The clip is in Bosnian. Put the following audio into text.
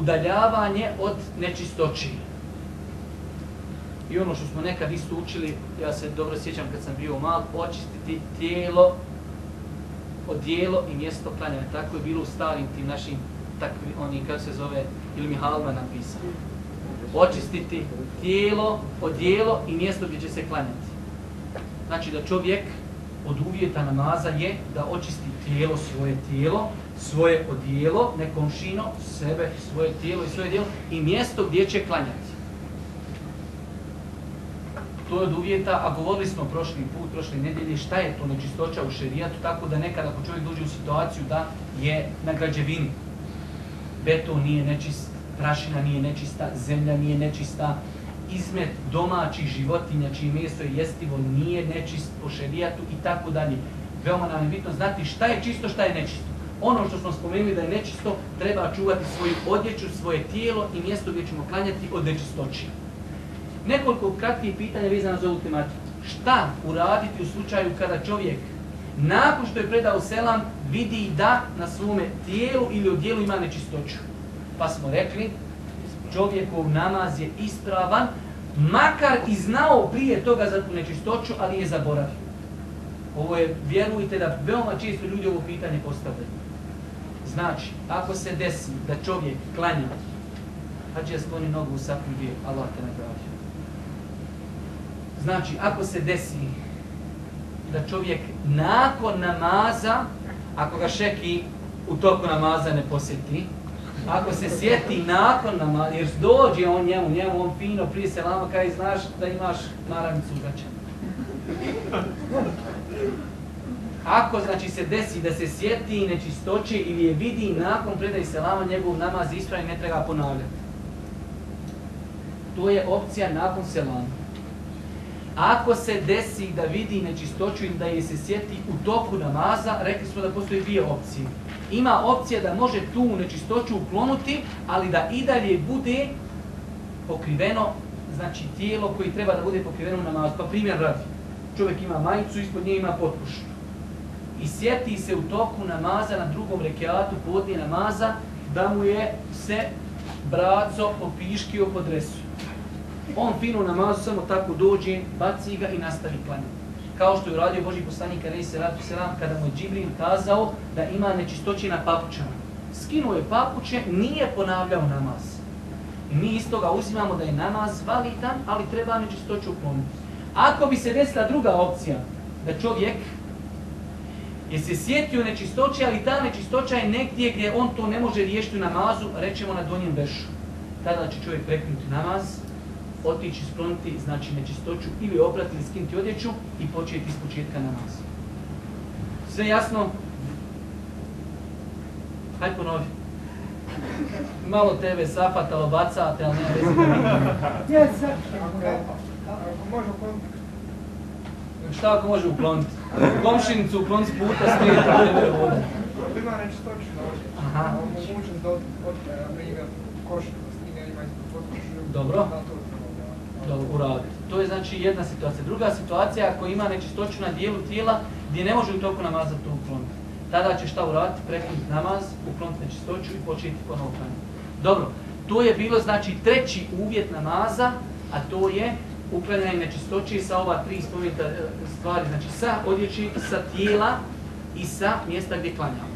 udaljavanje od nečistoći. I ono što smo nekad isto učili, ja se dobro sjećam kad sam bio mal, očistiti tijelo, odijelo i mjesto klanjanja. Tako je bilo u starim tim našim, takvi, oni kako se zove, ili Mihalva napisao. Očistiti tijelo, odijelo i mjesto gdje će se klanjati. Znači da čovjek od uvjeta namaza je da očisti tijelo, svoje odijelo, ne komšino, sebe, svoje tijelo i svoje odijelo i mjesto gdje će klanjati. To je od uvjeta, a govorili smo prošle nedjelje, šta je to nečistoća u šerijatu, tako da nekad ako čovjek dođe u situaciju da je na građevini, beton nije nečist, prašina nije nečista, zemlja nije nečista, izmet domaćih životinja čije meso je jestivo nije nečist po šerijatu i tako dalje. Veoma nam je bitno znati šta je čisto, šta je nečisto. Ono što smo spomenuli da je nečisto, treba čuvati svoju odjeću, svoje tijelo i mjesto gdje ćemo klanjati od nečistoći. Nekoliko kratkih pitanja vezano za ovu tematiku. Šta uraditi u slučaju kada čovjek, nakon što je predao selam, vidi da na svome tijelu ili odijelu ima nečistoću? Pa smo rekli, čovjekov namaz je ispravan, makar i znao prije toga za tu nečistoću, ali je zaboravio. Ovo je, vjerujte da veoma često ljudi ovo pitanje postavljaju. Znači, ako se desi da čovjek klanja, hađi ja skloni nogu u sapu gdje, Allah te nagradio. Znači, ako se desi da čovjek nakon namaza, ako ga šeki u toku namaza ne posjeti, ako se sjeti nakon namaza, jer dođe on njemu on fino prije selama, kaj znaš da imaš maramicu ugačenu. Ako znači se desi da se sjeti nečistoće ili je vidi nakon predaje selama, njegov namaz ispravan, ne treba ponavljati. To je opcija nakon selama. Ako se desi da vidi nečistoću ili da je se sjeti u toku namaza, rekli smo da postoji dvije opcije. Ima opcija da može tu nečistoću uklonuti, ali da i dalje bude pokriveno, znači tijelo koji treba da bude pokriveno u namazu. Pa primjer radi, čovjek ima majicu, ispod nje ima potpušnu. I sjeti se u toku namaza na drugom rekiatu podne namaza da mu je se braco popiškio po dresu. On fino u namazu samo tako dođe, baci ga i nastavi klanjati. Kao što je uradio Božji poslanik alejhi selatu selam kada mu je Džibril kazao da ima nečistoće na papučama. Skinuo je papuče, nije ponavljao namaz. I mi iz toga uzimamo da je namaz validan, ali treba nečistoću ukloniti. Ako bi se desila druga opcija, da čovjek je se sjetio nečistoće, ali ta nečistoća je negdje gdje on to ne može riješiti u namazu, rećemo na donjem vešu. Tada će čovjek prekinuti namaz, otići, skloniti, znači nečistoću, ili oprati ili skinuti odjeću i početi iz početka namaza. Sve jasno? Hajde ponovi. Malo tebe safatalo, bacate, ali nema veze da vidim. Šta ako može ukloniti? Komšinicu ukloniti s puta, smijeta, tebe voda. Ima nečistoću na odjeću. Mogućnost da otkrije, na primjer, košinu, da stigne ima ispod potpušu. Dobro. Uraditi. To je znači jedna situacija. Druga situacija, ako ima nečistoću na dijelu tijela gdje ne može u toku namaza to ukloniti. Tada će šta uraditi? Prekinuti namaz, ukloniti nečistoću i početi ponovo klanjati. Dobro, to je bilo znači treći uvjet namaza, a to je uklanjanje nečistoće sa ova tri spomenuta stvari, znači sa odjeći, sa tijela i sa mjesta gdje klanjamo.